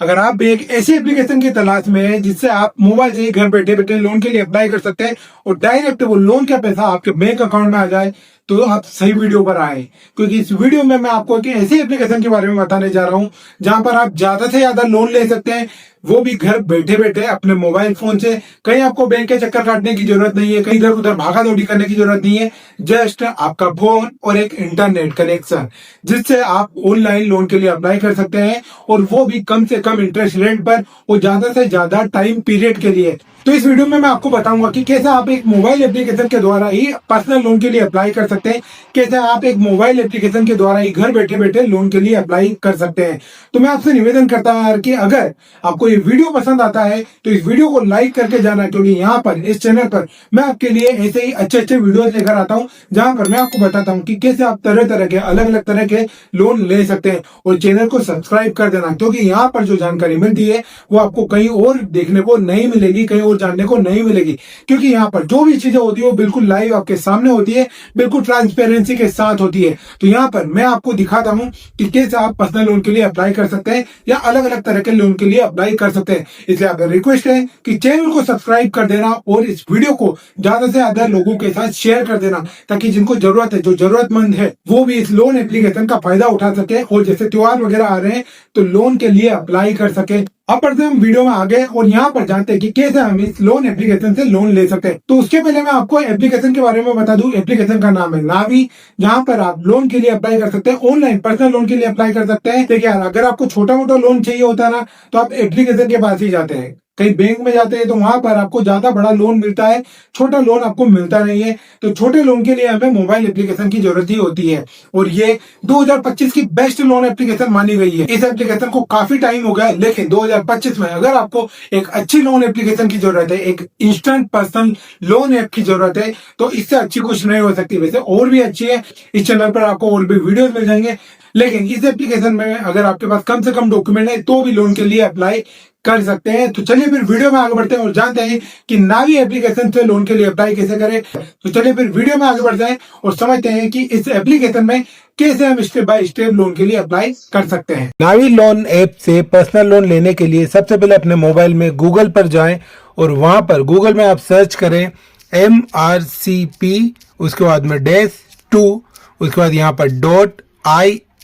अगर आप भी एक ऐसी एप्लीकेशन की तलाश में हैं जिससे आप मोबाइल से ही घर बैठे बैठे लोन के लिए अप्लाई कर सकते हैं और डायरेक्ट वो लोन का पैसा आपके बैंक अकाउंट में आ जाए, तो आप सही वीडियो पर आए, क्योंकि इस वीडियो में मैं आपको एक ऐसी एप्लीकेशन के बारे में बताने जा रहा हूं जहां पर आप ज्यादा से ज्यादा लोन ले सकते हैं, वो भी घर बैठे बैठे अपने मोबाइल फोन से। कहीं आपको बैंक के चक्कर काटने की जरूरत नहीं है, कहीं इधर उधर भागा दौड़ी करने की जरूरत नहीं है। जस्ट आपका फोन और एक इंटरनेट कनेक्शन, जिससे आप ऑनलाइन लोन के लिए अप्लाई कर सकते हैं, और वो भी कम से कम इंटरेस्ट रेट पर और ज्यादा से ज्यादा टाइम पीरियड के लिए। तो इस वीडियो में मैं आपको बताऊंगा कि कैसे आप एक मोबाइल एप्लीकेशन के द्वारा ही पर्सनल लोन के लिए अप्लाई कर सकते हैं, कैसे आप एक मोबाइल एप्लीकेशन के द्वारा ही घर बैठे बैठे लोन के लिए अप्लाई कर सकते हैं। तो मैं आपसे निवेदन करता हूं कि अगर आपको ये वीडियो पसंद आता है तो इस वीडियो को लाइक करके जाना, क्योंकि यहाँ पर इस चैनल पर मैं आपके लिए ऐसे ही अच्छे अच्छे वीडियोस लेकर आता हूँ जहां पर मैं आपको बताता हूँ कि कैसे आप तरह तरह के अलग अलग तरह के लोन ले सकते हैं। और चैनल को सब्सक्राइब कर देना, क्योंकि यहाँ पर जो जानकारी मिलती है वो आपको कहीं और देखने को नहीं मिलेगी, कहीं और जानने को नहीं मिलेगी, क्योंकि यहाँ पर जो भी चीजें होती है वो बिल्कुल लाइव आपके सामने होती है, बिल्कुल ट्रांसपेरेंसी के साथ होती है। तो यहाँ पर मैं आपको दिखाता हूँ कि कैसे आप पर्सनल लोन के लिए अप्लाई कर सकते हैं या अलग अलग तरह के लोन के लिए अप्लाई कर सकते हैं। इसलिए आपका रिक्वेस्ट है कि चैनल को सब्सक्राइब कर देना और इस वीडियो को ज्यादा से ज्यादा लोगों के साथ शेयर कर देना, ताकि जिनको जरूरत है, जो जरूरतमंद है, वो भी इस लोन एप्लीकेशन का फायदा उठा सके और जैसे त्योहार वगैरह आ रहे हैं तो लोन के लिए अप्लाई कर सके। अब बढ़ते हम वीडियो में आगे और यहाँ पर जानते हैं कि कैसे हम इस लोन एप्लीकेशन से लोन ले सकते हैं। तो उसके पहले मैं आपको एप्लीकेशन के बारे में बता दूं। एप्लीकेशन का नाम है नावी, जहां पर आप लोन के लिए अप्लाई कर सकते हैं, ऑनलाइन पर्सनल लोन के लिए अप्लाई कर सकते हैं। देखिए यार, अगर आपको छोटा मोटा लोन चाहिए होता है ना, तो आप एप्लीकेशन के पास ही जाते हैं। कहीं बैंक में जाते हैं तो वहां पर आपको ज्यादा बड़ा लोन मिलता है, छोटा लोन आपको मिलता नहीं है। तो छोटे लोन के लिए हमें मोबाइल एप्लीकेशन की जरूरत ही होती है, और ये 2025 की बेस्ट लोन एप्लीकेशन मानी गई है। इस एप्लीकेशन को काफी टाइम हो गया, लेकिन 2025 में अगर आपको एक अच्छी लोन एप्लीकेशन की जरूरत है, एक इंस्टेंट पर्सनल लोन ऐप की जरूरत है, तो इससे अच्छी कुछ नहीं हो सकती। वैसे और भी अच्छी है, इस चैनल पर आपको और भी वीडियोस मिल जाएंगे, लेकिन इस एप्लीकेशन में अगर आपके पास कम से कम डॉक्यूमेंट है तो भी लोन के लिए अप्लाई कर सकते हैं। तो चलिए फिर वीडियो में आगे बढ़ते हैं और जानते हैं कि नावी एप्लीकेशन से लोन के लिए अप्लाई कैसे करें। तो चलिए फिर वीडियो में आगे बढ़ते हैं और समझते हैं कि इस एप्लीकेशन में कैसे हम स्टेप बाय स्टेप लोन के लिए अप्लाई कर सकते हैं। नावी लोन ऐप से पर्सनल लोन लेने के लिए सबसे पहले अपने मोबाइल में गूगल पर जाएं और वहां पर गूगल में आप सर्च करें MRCP, उसके बाद में -2, उसके बाद यहाँ पर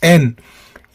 .in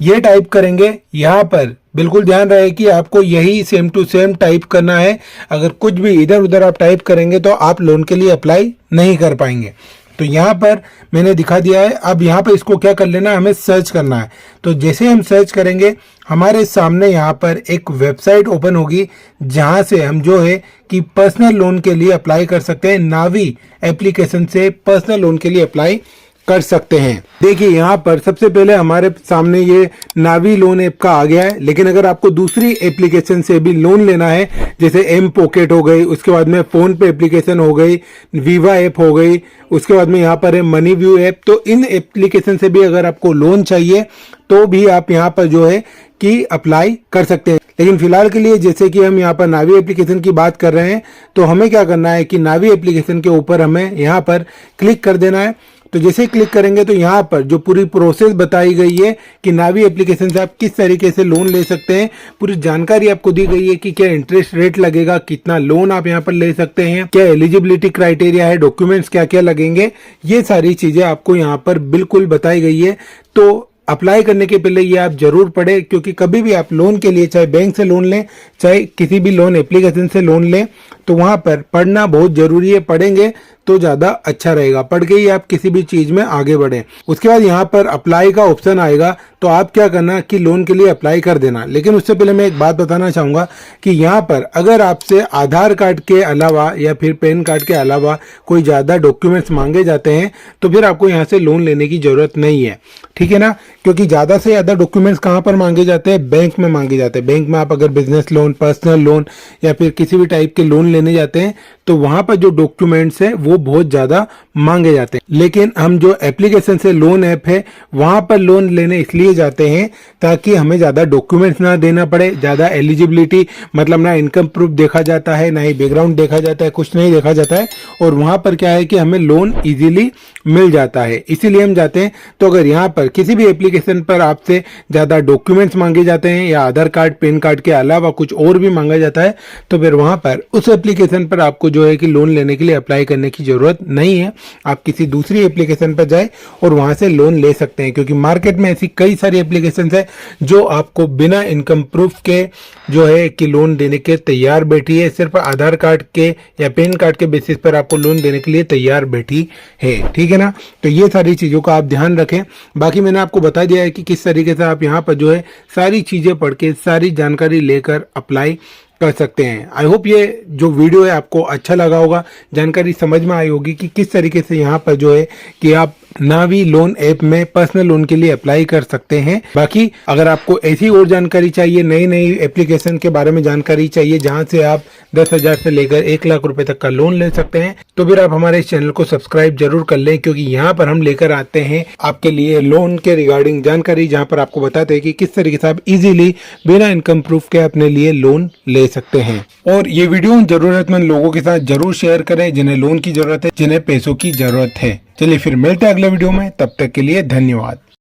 ये टाइप करेंगे। यहाँ पर बिल्कुल ध्यान रहे कि आपको यही सेम टू सेम टाइप करना है। अगर कुछ भी इधर उधर आप टाइप करेंगे तो आप लोन के लिए अप्लाई नहीं कर पाएंगे। तो यहाँ पर मैंने दिखा दिया है। अब यहाँ पर इसको क्या कर लेना है, हमें सर्च करना है। तो जैसे हम सर्च करेंगे हमारे सामने यहाँ पर एक वेबसाइट ओपन होगी, जहाँ से हम जो है कि पर्सनल लोन के लिए अप्लाई कर सकते हैं। नावी एप्लीकेशन से पर्सनल लोन के लिए अप्लाई कर सकते हैं। देखिए यहाँ पर सबसे पहले हमारे सामने ये नावी लोन ऐप का आ गया है, लेकिन अगर आपको दूसरी एप्लीकेशन से भी लोन लेना है, जैसे M पॉकेट हो गई, उसके बाद में फोन पे एप्लीकेशन हो गई, वीवा ऐप हो गई, उसके बाद में यहाँ पर है मनी व्यू ऐप, तो इन एप्लीकेशन से भी अगर आपको लोन चाहिए तो भी आप यहाँ पर जो है कि अप्लाई कर सकते हैं। लेकिन फिलहाल के लिए जैसे कि हम यहाँ पर नावी एप्लीकेशन की बात कर रहे हैं, तो हमें क्या करना है कि नावी एप्लीकेशन के ऊपर हमें यहाँ पर क्लिक कर देना है। तो जैसे क्लिक करेंगे तो यहाँ पर जो पूरी प्रोसेस बताई गई है कि नावी एप्लीकेशन से आप किस तरीके से लोन ले सकते हैं, पूरी जानकारी आपको दी गई है कि क्या इंटरेस्ट रेट लगेगा, कितना लोन आप यहाँ पर ले सकते हैं, क्या एलिजिबिलिटी क्राइटेरिया है, डॉक्यूमेंट्स क्या क्या लगेंगे, ये सारी चीजें आपको यहाँ पर बिल्कुल बताई गई है। तो अप्लाई करने के पहले ये आप जरूर पढ़ें, क्योंकि कभी भी आप लोन के लिए चाहे बैंक से लोन लें चाहे किसी भी लोन एप्लीकेशन से लोन लें, तो वहां पर पढ़ना बहुत जरूरी है। पढ़ेंगे तो ज्यादा अच्छा रहेगा, पढ़ के ही आप किसी भी चीज में आगे बढ़ें। उसके बाद यहाँ पर अप्लाई का ऑप्शन आएगा, तो आप क्या करना कि लोन के लिए अप्लाई कर देना। लेकिन उससे पहले मैं एक बात बताना चाहूंगा कि यहाँ पर अगर आपसे आधार कार्ड के अलावा या फिर पैन कार्ड के अलावा कोई ज्यादा डॉक्यूमेंट्स मांगे जाते हैं तो फिर आपको यहाँ से लोन लेने की जरूरत नहीं है, ठीक है ना। क्योंकि ज्यादा से ज्यादा डॉक्यूमेंट्स कहाँ पर मांगे जाते हैं, बैंक में मांगे जाते हैं। बैंक में आप अगर बिजनेस लोन, पर्सनल लोन या फिर किसी भी टाइप के लोन लेने जाते हैं तो वहां पर जो डॉक्यूमेंट्स है वो बहुत ज्यादा मांगे जाते हैं। लेकिन हम जो एप्लीकेशन से लोन ऐप है वहां पर लोन लेने इसलिए जाते हैं ताकि हमें ज्यादा डॉक्यूमेंट्स ना देना पड़े, ज्यादा एलिजिबिलिटी मतलब ना इनकम प्रूफ देखा जाता है, ना ही बैकग्राउंड देखा जाता है, कुछ नहीं देखा जाता है, और वहां पर क्या है कि हमें लोन इजीली मिल जाता है, इसीलिए हम जाते हैं। तो अगर यहाँ पर किसी भी एप्लीकेशन पर आपसे ज्यादा डॉक्यूमेंट्स मांगे जाते हैं या आधार कार्ड पैन कार्ड के अलावा कुछ और भी मांगा जाता है तो फिर वहां पर उस एप्लीकेशन पर आपको जो है कि लोन लेने के लिए अप्लाई करने की जरूरत नहीं है। आप किसी दूसरी एप्लीकेशन पर जाए और वहां से लोन ले सकते हैं, क्योंकि मार्केट में ऐसी कई सारी एप्लीकेशन है जो आपको बिना इनकम प्रूफ के जो है कि लोन देने के तैयार बैठी है, सिर्फ आधार कार्ड के या पैन कार्ड के बेसिस पर आपको लोन देने के लिए तैयार बैठी है। ठीक है ना, तो ये सारी चीजों का आप ध्यान रखें। बाकी मैंने आपको बता दिया है कि किस तरीके से आप यहाँ पर जो है सारी चीजें पढ़ के सारी जानकारी लेकर अप्लाई कर सकते हैं। आई होप ये जो वीडियो है आपको अच्छा लगा होगा, जानकारी समझ में आई होगी कि किस तरीके से यहाँ पर जो है कि आप नावी लोन ऐप में पर्सनल लोन के लिए अप्लाई कर सकते हैं। बाकी अगर आपको ऐसी और जानकारी चाहिए, नई नई एप्लीकेशन के बारे में जानकारी चाहिए जहां से आप 10,000 से लेकर 1 लाख रुपए तक का लोन ले सकते हैं, तो फिर आप हमारे इस चैनल को सब्सक्राइब जरूर कर लें, क्योंकि यहाँ पर हम लेकर आते हैं आपके लिए लोन के रिगार्डिंग जानकारी, जहाँ पर आपको बताते हैं कि किस तरीके से आप इजीली बिना इनकम प्रूफ के अपने लिए लोन ले सकते हैं। और ये वीडियो जरूरतमंद लोगों के साथ जरूर शेयर करें जिन्हें लोन की जरूरत है, जिन्हें पैसों की जरूरत है। चलिए फिर मिलते हैं अगले वीडियो में, तब तक के लिए धन्यवाद।